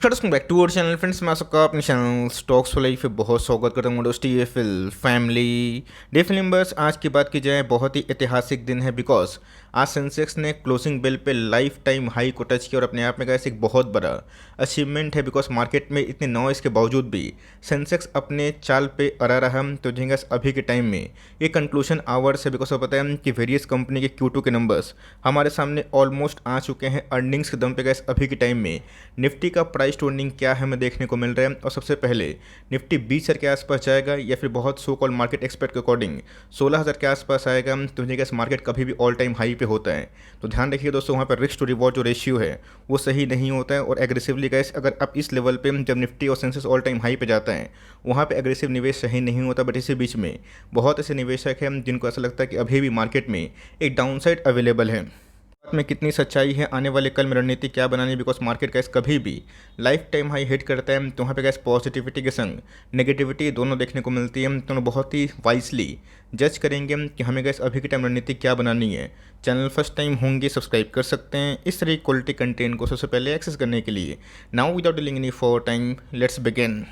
Welcome back to our channel friends. मैं सबका अपने चैनल स्टॉक्स फॉर लाइफ पे बहुत स्वागत करता हूँ। दोस्ती ये फैमिली डे फिल्मर्स, आज की बात की जाए बहुत ही ऐतिहासिक दिन है बिकॉज आज सेंसेक्स ने क्लोजिंग बेल पे लाइफ टाइम हाई को टच किया और अपने आप में कैसे एक बहुत बड़ा अचीवमेंट है बिकॉज मार्केट में इतने नॉइस के बावजूद भी सेंसेक्स अपने चाल पे अड़ा रहा। तो जिंगस अभी के टाइम में ये कंक्लूजन आवर्स है बिकॉज पता है कि वेरियस कंपनी के Q2 के नंबर्स हमारे सामने ऑलमोस्ट आ चुके हैं। अर्निंग्स के दम पे गैस अभी के टाइम में निफ्टी का प्राइस टू अर्निंग क्या है हमें देखने को मिल रहा है। और सबसे पहले निफ्टी 20,000 के आसपास जाएगा या फिर बहुत सो कॉल मार्केट एक्सपर्ट के अकॉर्डिंग 16,000 के आसपास आएगा। तो गैस मार्केट कभी भी ऑल टाइम हाई पे होता है, तो ध्यान रखिए दोस्तों, वहाँ पर रिस्क टू रिवॉर्ड जो रेशियो है वो सही नहीं होता है। और एग्रेसिवली गैस अगर आप इस लेवल पे जब निफ्टी और सेंसेक्स ऑल टाइम हाई पे जाता है वहाँ पे एग्रेसिव निवेश सही नहीं होता। बट इसी बीच में बहुत ऐसे निवेशक हैं जिनको ऐसा लगता है कि अभी भी मार्केट में एक डाउनसाइड अवेलेबल है। बात में कितनी सच्चाई है, आने वाले कल में रणनीति क्या बनानी, बिकॉज मार्केट गैस कभी भी लाइफ टाइम हाई हिट करता है तो वहाँ पे गैस पॉजिटिविटी के संग नेगेटिविटी दोनों देखने को मिलती है। तो बहुत ही वाइसली जज करेंगे कि हमें गैस अभी के टाइम रणनीति क्या बनानी है। चैनल फर्स्ट टाइम होंगे सब्सक्राइब कर सकते हैं इस तरह की क्वालिटी कंटेंट को सबसे पहले एक्सेस करने के लिए। Now without dealing any for time let's begin.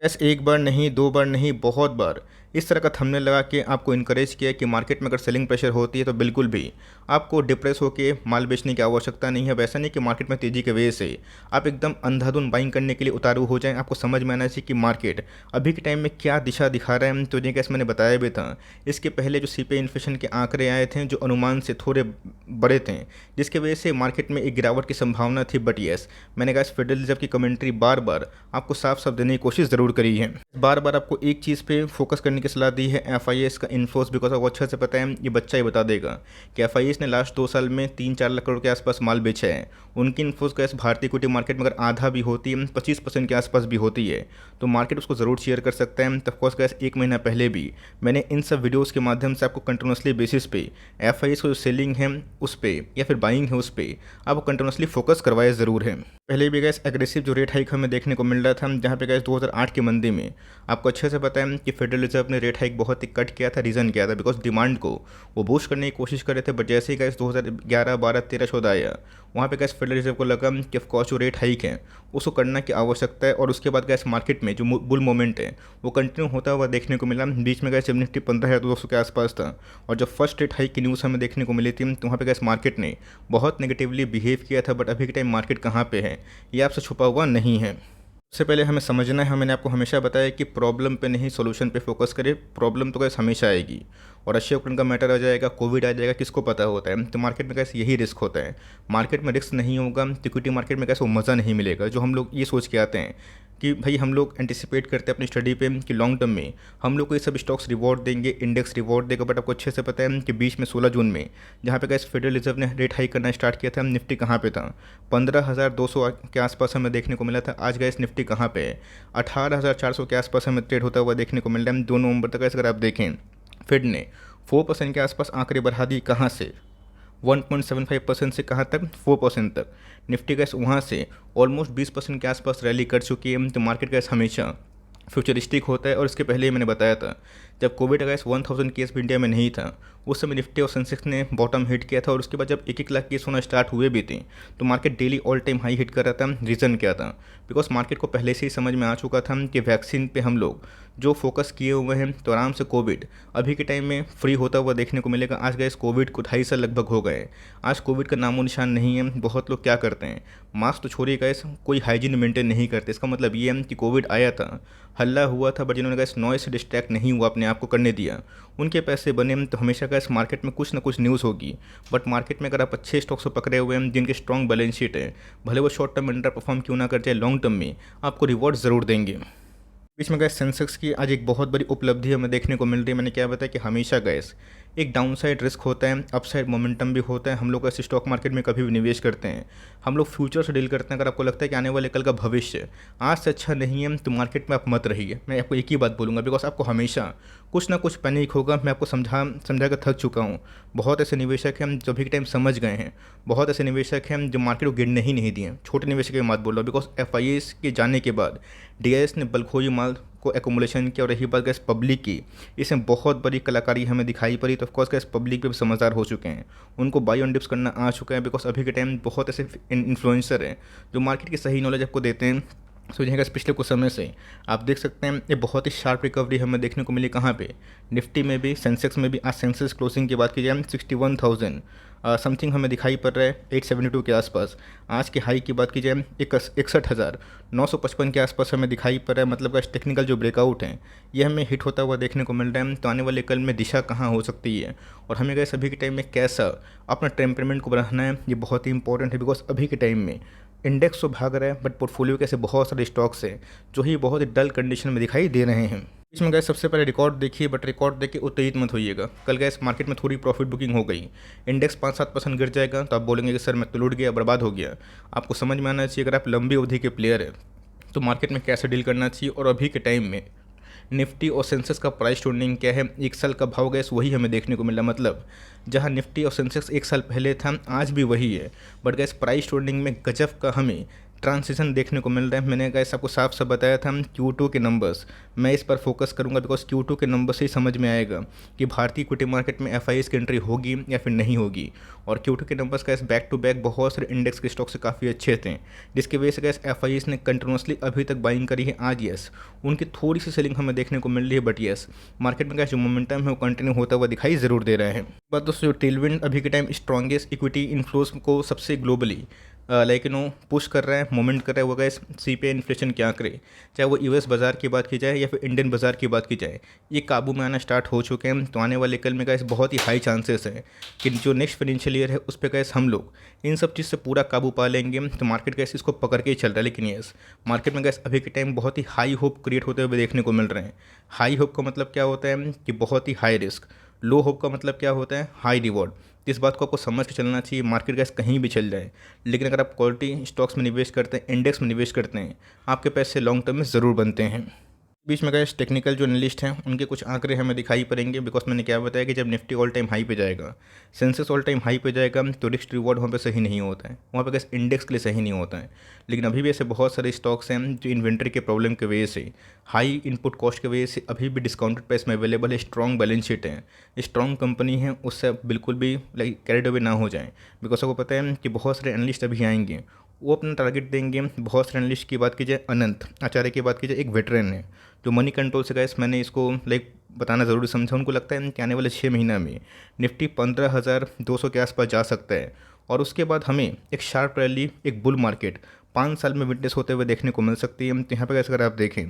Yes, एक बार नहीं, दो बार नहीं, बहुत बार इस तरह का थंबनेल लगा के आपको इनकरेज किया कि मार्केट में अगर सेलिंग प्रेशर होती है तो बिल्कुल भी आपको डिप्रेस होकर माल बेचने की आवश्यकता नहीं है। वैसा नहीं कि मार्केट में तेज़ी की वजह से आप एकदम अंधाधुन बाइंग करने के लिए उतारू हो जाएं। आपको समझ में आना चाहिए कि मार्केट अभी के टाइम में क्या दिशा दिखा रहा है। तो ये कैसे मैंने बताया भी था, इसके पहले जो सीपीआई इन्फ्लेशन के आंकड़े आए थे जो अनुमान से थोड़े बड़े थे, जिसकी वजह से मार्केट में एक गिरावट की संभावना थी। बट येस, मैंने कहा फेडरल रिजर्व की कमेंट्री बार बार आपको साफ साफ देने की कोशिश ज़रूर करी है। बार बार आपको एक चीज़ पे फोकस करने की सलाह दी है, एफआईएस का इन्फ्लोस, बिकॉज आपको अच्छे से पता है, ये बच्चा ही बता देगा कि एफआईएस ने लास्ट 2 साल में 3-4 लाख करोड़ के आसपास माल बेचा है। उनकी इन्फ्लोस का भारतीय इक्विटी मार्केट में अगर आधा भी होती है, 25% के आसपास भी होती है, तो मार्केट उसको ज़रूर शेयर कर सकता है। ऑफकोर्स गैस 1 महीना पहले भी मैंने इन सब वीडियोज़ के माध्यम से आपको कंटिन्यूसली बेसिस पे एफआईएस को जो सेलिंग है उस पर या फिर बाइंग है उस पर आपको कंटिन्यूसली फोकस करवाया ज़रूर है। पहले भी गैस एग्रेसिव जो रेट हाइक हमें देखने को मिल रहा था, जहाँ पे गैस 2008 की मंदी में आपको अच्छे से पता है कि फेडरल रिजर्व ने रेट हाइक बहुत ही कट किया था। रीज़न क्या था, बिकॉज डिमांड को वो बूस्ट करने की कोशिश कर रहे थे। बट जैसे ही गैस 2011, 12, 13, 14 आया, वहाँ पे गैस फेडरल रिजर्व को लगा कि ऑफकोर्स जो रेट हाइक है उसको करना की आवश्यकता है। और उसके बाद गैस मार्केट में जो बुल मोमेंट है वो कंटिन्यू होता हुआ देखने को मिला। बीच में गैस जब निफ्टी 15,200 के आसपास था और जब फर्स्ट रेट हाइक की न्यूज़ हमें देखने को मिली थी तो वहाँ पे गैस मार्केट ने बहुत नेगेटिवली बिहेव किया था। बट अभी के टाइम मार्केट कहाँ पे है ये आपसे छुपा हुआ नहीं है। सबसे पहले हमें समझना है, मैंने आपको हमेशा बताया कि प्रॉब्लम पे नहीं सोल्यूशन पे फोकस करें। प्रॉब्लम तो कैसे हमेशा आएगी और अक्षय उपकरण का मैटर आ जाएगा, कोविड आ जाएगा, किसको पता होता है। तो मार्केट में कैसे यही रिस्क होता है। मार्केट में रिस्क नहीं होगा तो इक्विटी मार्केट में कैसे वो मज़ा नहीं मिलेगा जो हम लोग ये सोच के आते हैं कि भाई हम लोग एंटिसिपेट करते हैं अपनी स्टडी पे कि लॉन्ग टर्म में हम लोग को ये सब स्टॉक्स रिवॉर्ड देंगे, इंडेक्स रिवॉर्ड देगा। बट आपको अच्छे से पता है कि बीच में 16 जून में जहाँ पे गैस फेडरल रिजर्व ने रेट हाइक करना स्टार्ट किया था, निफ्टी कहाँ पे था, 15,200 के आसपास हमें देखने को मिला था। आज गैस निफ्टी कहाँ पे है, 18,400 के आसपास हमें ट्रेड होता हुआ देखने को मिल रहा है। 2 नवंबर तक अगर आप देखें फेड ने 4% के आसपास आंकड़े बढ़ा दी। कहाँ से, 1.75% से कहाँ तक, 4% तक। निफ्टी गैस वहाँ से ऑलमोस्ट 20% के आसपास रैली कर चुकी है। तो मार्केट गैस हमेशा फ्यूचरिस्टिक होता है। और इसके पहले ही मैंने बताया था जब कोविड गैस 1000 केस भी इंडिया में नहीं था उस समय निफ्टी और सेंसेक्स ने बॉटम हिट किया था। और उसके बाद जब 1-1 लाख केस होना स्टार्ट हुए भी थे तो market daily all time high hit कर रहा था। रीज़न क्या था, बिकॉज मार्केट को पहले से ही समझ में आ चुका था कि वैक्सीन पे हम लोग जो फोकस किए हुए हैं तो आराम से कोविड अभी के टाइम में फ्री होता हुआ देखने को मिलेगा। आज गैस कोविड को 2.5 साल लगभग हो गए, आज कोविड का नामो निशान नहीं है। बहुत लोग क्या करते हैं, मास्क तो छोड़िए गैस, कोई हाइजीन मेंटेन नहीं करते। इसका मतलब ये है कि कोविड आया था, हल्ला हुआ था, बट जिन्होंने गैस नॉइस से डिस्ट्रैक्ट नहीं हुआ, अपने आप को करने दिया, उनके पैसे बने। तो हमेशा गैस मार्केट में कुछ ना कुछ न्यूज़ होगी। बट मार्केट में अगर आप अच्छे स्टॉक्स को पकड़े हुए हैं जिनके स्ट्रॉन्ग बैलेंस शीट है, भले वो शॉर्ट टर्म में अंडर परफॉर्म क्यों ना कर जाए, लॉन्ग टर्म में आपको रिवॉर्ड ज़रूर देंगे। बीच में गैस सेंसेक्स की आज एक बहुत बड़ी उपलब्धि हमें देखने को मिल रही है। मैंने क्या बताया कि हमेशा गैस एक डाउनसाइड रिस्क होता है, अपसाइड मोमेंटम भी होता है। हम लोग ऐसे स्टॉक मार्केट में कभी भी निवेश करते हैं, हम लोग फ्यूचर से डील करते हैं। अगर आपको लगता है कि आने वाले कल का भविष्य आज से अच्छा नहीं है तो मार्केट में आप मत रहिए। मैं आपको एक ही बात बोलूँगा, बिकॉज आपको हमेशा कुछ ना कुछ पैनिक होगा। मैं आपको समझा कर थक चुका हूँ। बहुत ऐसे निवेशक हैं जो अभी के टाइम समझ गए हैं, बहुत ऐसे निवेशक हैं जो मार्केट को गिरने ही नहीं दिए। छोटे निवेशक की बात बोल रहा हूँ, बिकॉज एफआईएस के जाने के बाद डीआईएस ने बलखोई माल को एकोमुलेशन की, और रही बात गैस पब्लिक की, इसमें बहुत बड़ी कलाकारी हमें दिखाई पड़ी। तो ऑफकोर्स गैस पब्लिक भी समझदार हो चुके हैं, उनको बाई ऑन डिप्स करना आ चुका है, बिकॉज अभी के टाइम बहुत ऐसे इन्फ्लुएंसर हैं जो मार्केट की सही नॉलेज आपको देते हैं। सो यहाँ पिछले कुछ समय से आप देख सकते हैं ये बहुत ही शार्प रिकवरी हमें देखने को मिली। कहाँ पे? निफ्टी में भी, सेंसेक्स में भी। आज सेंसेक्स क्लोजिंग की बात की जाए 61,000 समथिंग हमें दिखाई पड़ रहा है, 872 के आसपास। आज की हाई की बात की जाए 61,955 के आसपास हमें दिखाई पड़ रहा है। मतलब का टेक्निकल जो ब्रेकआउट है ये हमें हिट होता हुआ देखने को मिल रहा है। तो आने वाले कल में दिशा कहाँ हो सकती है और हमें गए सभी के टाइम में कैसा अपना टेम्परमेंट को बढ़ाना है, ये बहुत ही इंपॉर्टेंट है। बिकॉज अभी के टाइम में इंडेक्स तो भाग रहा है, बट पोर्टफोलियो के ऐसे बहुत सारे स्टॉक्स हैं जो ही बहुत ही डल कंडीशन में दिखाई दे रहे हैं। इसमें गैस सबसे पहले रिकॉर्ड देखिए, बट रिकॉर्ड देख के उत्तेजित मत होइएगा। कल गैस मार्केट में थोड़ी प्रॉफिट बुकिंग हो गई, इंडेक्स 5-7% गिर जाएगा तो आप बोलेंगे कि सर मैं तो लूट गया, बर्बाद हो गया। आपको समझ में आना चाहिए अगर आप लंबी अवधि के प्लेयर हैं तो मार्केट में कैसे डील करना चाहिए। और अभी के टाइम में निफ्टी और सेंसेक्स का प्राइस टूर्निंग क्या है, एक साल का भाव गैस वही हमें देखने को मिला। मतलब जहां निफ्टी और सेंसेक्स एक साल पहले था, आज भी वही है, बट गैस प्राइस टूर्निंग में गजब का हमें ट्रांसिशन देखने को मिल रहा है। मैंने गैस आपको साफ साफ बताया था Q2 के नंबर्स, मैं इस पर फोकस करूंगा बिकॉज Q2 के नंबर से ही समझ में आएगा कि भारतीय इक्विटी मार्केट में FIIs की एंट्री होगी या फिर नहीं होगी। और Q2 के नंबर्स गैस बैक टू बैक बहुत सारे इंडेक्स के स्टॉक से काफ़ी अच्छे थे, जिसकी वजह से गैस FIIs ने कंटिन्यूसली अभी तक बाइंग करी है। आज यस उनकी थोड़ी सी सेलिंग हमें देखने को मिल रही है, बट यस मार्केट में गैस जो मोमेंटम है वो कंटिन्यू होता हुआ दिखाई ज़रूर दे रहा है। बट दोस्तों जो टेलविंड अभी के टाइम स्ट्रॉन्गेस्ट इक्विटी इन्फ्लोज को सबसे ग्लोबली लाइक पुश कर रहा है, मोमेंट कर रहा है, वो गैस CPI इन्फ्लेशन क्या करे, चाहे वो US बाज़ार की बात की जाए या फिर इंडियन बाज़ार की बात की जाए, ये काबू में आना स्टार्ट हो चुके हैं। तो आने वाले कल में गैस बहुत ही हाई चांसेस है कि जो नेक्स्ट फाइनेंशियल ईयर है उस पर गैस हम लोग इन सब चीज़ से पूरा काबू पा लेंगे। तो मार्केट गैस इसको पकड़ के ही चल रहा है। लेकिन यस मार्केट में गैस अभी के टाइम बहुत ही हाई होप क्रिएट होते हुए देखने को मिल रहे हैं। हाई होप का मतलब क्या होता है कि बहुत ही हाई रिस्क, लो होप का मतलब क्या होता है, हाई रिवॉर्ड। इस बात को आपको समझ के चलना चाहिए। मार्केट गैस कहीं भी चल जाए, लेकिन अगर आप क्वालिटी स्टॉक्स में निवेश करते हैं, इंडेक्स में निवेश करते हैं, आपके पैसे लॉन्ग टर्म में ज़रूर बनते हैं। बीच में गैस टेक्निकल जो एनालिस्ट हैं उनके कुछ आंकड़े हमें दिखाई पड़ेंगे। बिकॉज मैंने क्या बताया कि जब निफ्टी ऑल टाइम हाई पे जाएगा, सेंसेक्स ऑल टाइम हाई पे जाएगा, तो रिस्क रिवॉर्ड वहाँ पे सही नहीं होता है, वहाँ पे गैस इंडेक्स के लिए सही नहीं होता है। लेकिन अभी भी ऐसे बहुत सारे स्टॉक्स हैं जो इन्वेंट्री के प्रॉब्लम की वजह से, हाई इनपुट कॉस्ट की वजह से अभी भी डिस्काउंटेड प्राइस में अवेलेबल है। स्ट्रॉन्ग बैलेंस शीट है, स्ट्रॉन्ग कंपनी है, उससे बिल्कुल भी लाइक कैरिड अवे ना हो जाए। बिकॉज आपको पता है कि बहुत सारे एनालिस्ट अभी आएंगे, वो अपना टारगेट देंगे। बहुत सारे एनालिस्ट की बात की जाए, अनंत आचार्य की बात की जाए, एक वेटरन है जो मनी कंट्रोल से गैस, मैंने इसको लाइक बताना ज़रूरी समझा। उनको लगता है कि आने वाले 6 महीना में निफ्टी 15,200 के आसपास जा सकता है और उसके बाद हमें एक शार्प रैली, एक बुल मार्केट 5 साल में विटनेस होते हुए देखने को मिल सकती है। तो यहाँ पर अगर आप देखें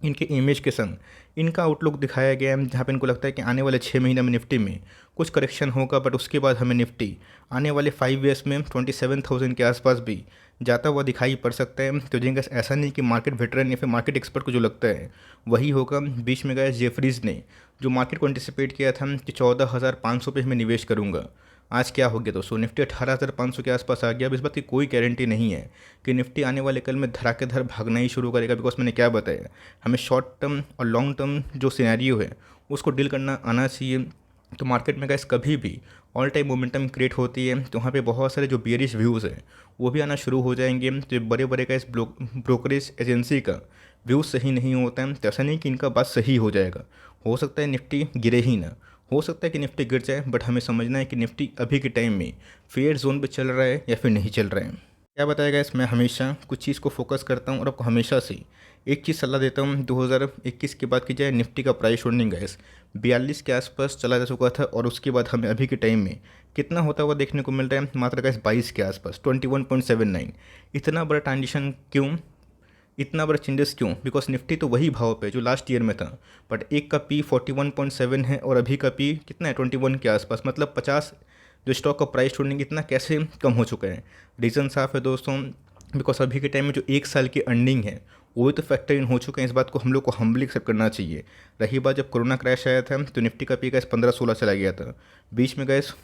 इनके इमेज के संग इनका आउटलुक दिखाया गया है, जहाँ पे इनको लगता है कि आने वाले 6 महीने में निफ्टी में कुछ करेक्शन होगा, बट उसके बाद हमें निफ्टी आने वाले 5 ईयर्स में 27,000 के आसपास भी जाता हुआ दिखाई पड़ सकता है। तो जिनका ऐसा नहीं कि मार्केट वेटरन या फिर मार्केट एक्सपर्ट को जो लगता है वही होगा। बीच में गए जेफरीज ने जो मार्केट को एंटिसिपेट किया था कि 14,500 पे मैं निवेश करूँगा, आज क्या हो गया दोस्तों, निफ्टी 18,500 के आसपास आ गया। अब इस बात की कोई गारंटी नहीं है कि निफ्टी आने वाले कल में धड़ाकेधर भागना ही शुरू करेगा। बिकॉज मैंने क्या बताया, हमें शॉर्ट टर्म और लॉन्ग टर्म जो सिनेरियो है उसको डील करना आना चाहिए। तो मार्केट में गैस कभी भी ऑल टाइम मोमेंटम क्रिएट होती है तो वहाँ पे बहुत सारे जो बियरिश व्यूज़ हैं वो भी आना शुरू हो जाएंगे। तो बड़े बड़े का इस ब्रोकरेज एजेंसी का व्यूज़ सही नहीं होता है, तो ऐसा नहीं कि इनका बात सही हो जाएगा। हो सकता है निफ्टी गिरे ही ना, हो सकता है कि निफ्टी गिर जाए, बट हमें समझना है कि निफ्टी अभी के टाइम में फेयर जोन पे चल रहा है या फिर नहीं चल रहा है। क्या बताया गया, मैं हमेशा कुछ चीज़ को फोकस करता हूँ और आपको हमेशा से एक चीज़ सलाह देता हूँ। 2021 की बात की जाए, निफ्टी का प्राइस होल्डिंग गैस 42 के आसपास चला जा चुका था और उसके बाद हमें अभी के टाइम में कितना होता हुआ देखने को मिल रहा है, मात्र गैस 22 के आसपास, 21.79। इतना बड़ा ट्रांजिशन क्यों, इतना बड़ा चेंजेस क्यों? बिकॉज निफ्टी तो वही भाव पे जो लास्ट ईयर में था, बट एक का पी 41.7 है और अभी का पी कितना है, 21 के आसपास। मतलब 50 जो स्टॉक का प्राइस होल्डिंग इतना कैसे कम हो चुका है? रीज़न साफ है दोस्तों, बिकॉज अभी के टाइम में जो एक साल की अर्निंग है वो भी तो फैक्टर इन हो चुके हैं। इस बात को हम लोग को हम्बली एक्सेप्ट करना चाहिए। रही बात जब कोरोना क्रैश आया था तो निफ्टी का पी गैस 15-16 चला गया था। बीच में गैस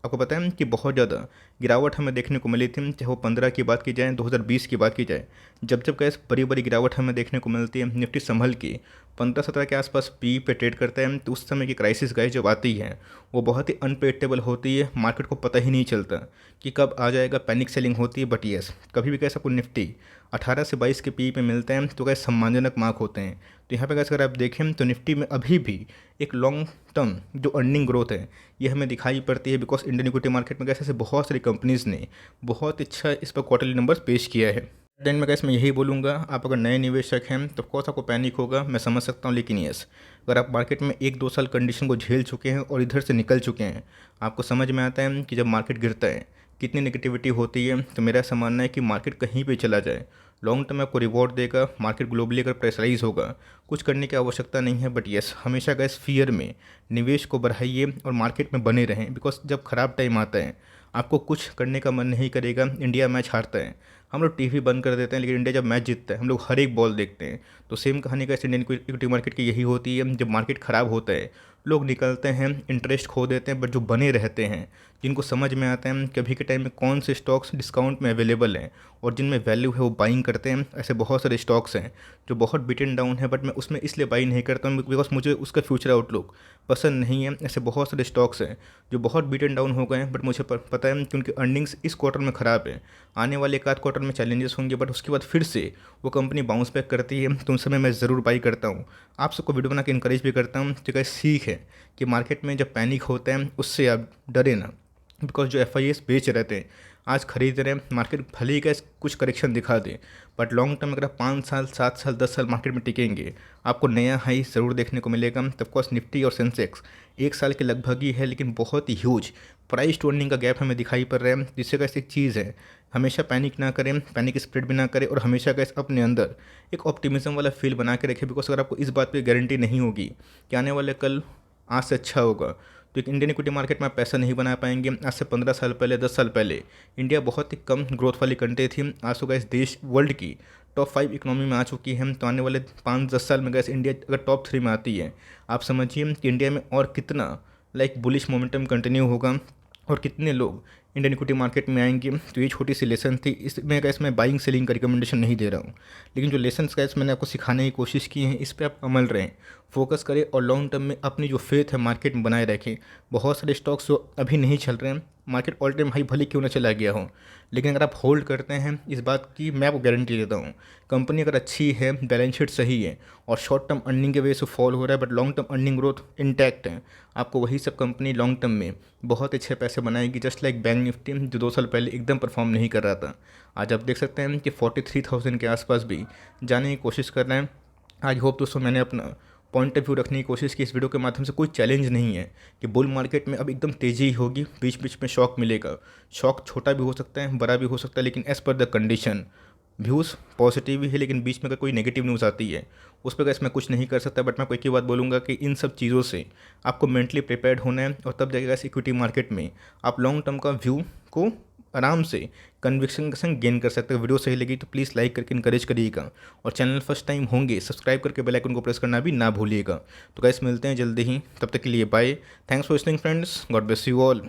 आपको पता है कि बहुत ज़्यादा गिरावट हमें देखने को मिली थी, चाहे वो 15 की बात की जाए, 2020 की बात की जाए, जब जब गैस बड़ी बड़ी गिरावट हमें देखने को मिलती है। निफ्टी संभल के 15-17 के आसपास पी पे ट्रेड करता है। तो उस समय की क्राइसिस गैस जब आती है वो बहुत ही अनप्रेडिक्टेबल होती है, मार्केट को पता ही नहीं चलता कि कब आ जाएगा, पैनिक सेलिंग होती है। बट येस कभी भी गैस आपको निफ्टी 18 से 22 के पी पे मिलते हैं तो गैस सम्मानजनक मार्क होते हैं। तो यहाँ पे गैस अगर आप देखें तो निफ्टी में अभी भी एक लॉन्ग टर्म जो अर्निंग ग्रोथ है ये हमें दिखाई पड़ती है, बिकॉज इंडियन इक्विटी मार्केट में गैस ऐसे बहुत सारी कंपनीज़ ने बहुत अच्छा इस पर क्वार्टरली नंबर्स पेश किया है। देन में गैस मैं यही बोलूँगा, आप अगर नए निवेशक हैं तो कौन सा को पैनिक होगा मैं समझ सकता हूँ, लेकिन यस अगर आप मार्केट में 1-2 साल कंडीशन को झेल चुके हैं और इधर से निकल चुके हैं, आपको समझ में आता है कि जब मार्केट गिरता है कितनी नेगेटिविटी होती है। तो मेरा ऐसा मानना है कि मार्केट कहीं पे चला जाए लॉन्ग टर्म में आपको रिवॉर्ड देगा। मार्केट ग्लोबली अगर प्रेशराइज होगा कुछ करने की आवश्यकता नहीं है, बट यस हमेशा गैस फियर में निवेश को बढ़ाइए और मार्केट में बने रहें, बिकॉज जब ख़राब टाइम आता है आपको कुछ करने का मन नहीं करेगा। इंडिया मैच हारता है हम लोग टीवी बंद कर देते हैं, लेकिन इंडिया जब मैच जीतता है हम लोग हर एक बॉल देखते हैं। तो सेम कहानी का इंडियन इक्विटी मार्केट की यही होती है, जब मार्केट ख़राब होता है लोग निकलते हैं, इंटरेस्ट खो देते हैं, बट जो बने रहते हैं जिनको समझ में आता है कि अभी के टाइम में कौन से स्टॉक्स डिस्काउंट में अवेलेबल हैं और जिनमें वैल्यू है वो बाइंग करते हैं। ऐसे बहुत सारे स्टॉक्स हैं जो बहुत बिटन डाउन है, बट मैं उसमें इसलिए बाई नहीं करता हूँ बिकॉज मुझे उसका फ्यूचर आउटलुक पसंद नहीं है। ऐसे बहुत सारे स्टॉक्स हैं जो बहुत बिटन डाउन हो गए हैं, बट मुझे पता है कि उनकी अर्निंग्स इस क्वार्टर में ख़राब है, आने वाले एक आध क्वार्टर में चैलेंजेस होंगे, बट उसके बाद फिर से वो कंपनी बाउंस बैक करती है तो उस समय मैं ज़रूर बाई करता हूँ। आप सबको वीडियो बना के इंकरेज भी करता हूँ कि सीख है कि मार्केट में जब पैनिक होता है उससे आप डरे ना, बिकॉज जो FIS बेच रहे थे आज खरीद रहे हैं, मार्केट भले ही कैसे कुछ करेक्शन दिखा दे, बट लॉन्ग टर्म अगर आप 5 साल 7 साल 10 साल मार्केट में टिकेंगे आपको नया हाई ज़रूर देखने को मिलेगा। तब कोर्स निफ्टी और सेंसेक्स 1 साल के लगभग ही है, लेकिन बहुत ही ह्यूज प्राइस टू अर्निंग का गैप हमें दिखाई पड़ रहा है, जिससे कैसे एक चीज़ है हमेशा पैनिक ना करें, पैनिक स्प्रेड भी ना करें और हमेशा कैसे अपने अंदर एक ऑप्टिमिज्म वाला फील बना के रखें। बिकॉज अगर आपको इस बात पर गारंटी नहीं होगी कि आने वाले कल आज से अच्छा होगा तो एक इंडियन इक्विटी मार्केट में आप पैसा नहीं बना पाएंगे। आज से 15 साल पहले 10 साल पहले इंडिया बहुत ही कम ग्रोथ वाली कंट्री थी, आज तो गैस देश वर्ल्ड की टॉप 5 इकोनॉमी में आ चुकी है। तो आने वाले 5-10 साल में गैस इंडिया अगर टॉप 3 में आती है, आप समझिए कि इंडिया में और कितना बुलिश मोमेंटम कंटिन्यू होगा और कितने लोग इंडियन इक्विटी मार्केट में आएंगे। तो ये छोटी सी लेसन थी, इसमें गैस मैं बाइंग सेलिंग का रिकमेंडेशन नहीं दे रहा हूँ, लेकिन जो लेसन्स गैस मैंने आपको सिखाने की कोशिश की है इस पर आप अमल रहें, फोकस करें और लॉन्ग टर्म में अपनी जो फेथ है मार्केट में बनाए रखें। बहुत सारे स्टॉक्स जो अभी नहीं चल रहे हैं, मार्केट ऑल टाइम हाई भले क्यों ना चला गया हो, लेकिन अगर आप होल्ड करते हैं इस बात की मैं आपको गारंटी देता हूँ, कंपनी अगर अच्छी है, बैलेंस शीट सही है और शॉर्ट टर्म अर्निंग के वजह से फॉल हो रहा है, but long term earning growth intact है, आपको वही सब कंपनी लॉन्ग टर्म में बहुत अच्छे पैसे बनाएगी। जस्ट लाइक बैंक निफ्टी जो 2 साल पहले एकदम परफॉर्म नहीं कर रहा था, आज आप देख सकते हैं कि 43,000 के आसपास भी जाने की कोशिश कर रहे हैं। आज होप दोस्तों मैंने अपना पॉइंट ऑफ व्यू रखने की कोशिश की इस वीडियो के माध्यम से। कोई चैलेंज नहीं है कि बुल मार्केट में अब एकदम तेज़ी ही होगी, बीच बीच में शॉक मिलेगा, शॉक छोटा भी हो सकता है बड़ा भी हो सकता है, लेकिन as per the condition views positive ही है, लेकिन बीच में अगर कोई नेगेटिव न्यूज़ आती है उस पर कैसे मैं कुछ नहीं कर सकता। बट मैं कोई एक ही बात बोलूँगा कि इन सब चीज़ों से आपको मेंटली प्रिपेयर्ड होना है और तब जाएगा इक्विटी मार्केट में आप लॉन्ग टर्म का व्यू को आराम से कन्विक्शन के संग गेन कर सकते हो। वीडियो सही लगी तो प्लीज़ लाइक करके इनकरेज करिएगा और चैनल फर्स्ट टाइम होंगे सब्सक्राइब करके बेल आइकन को प्रेस करना भी ना भूलिएगा। तो गाइस मिलते हैं जल्दी ही, तब तक के लिए bye. Thanks for listening friends, God bless you all.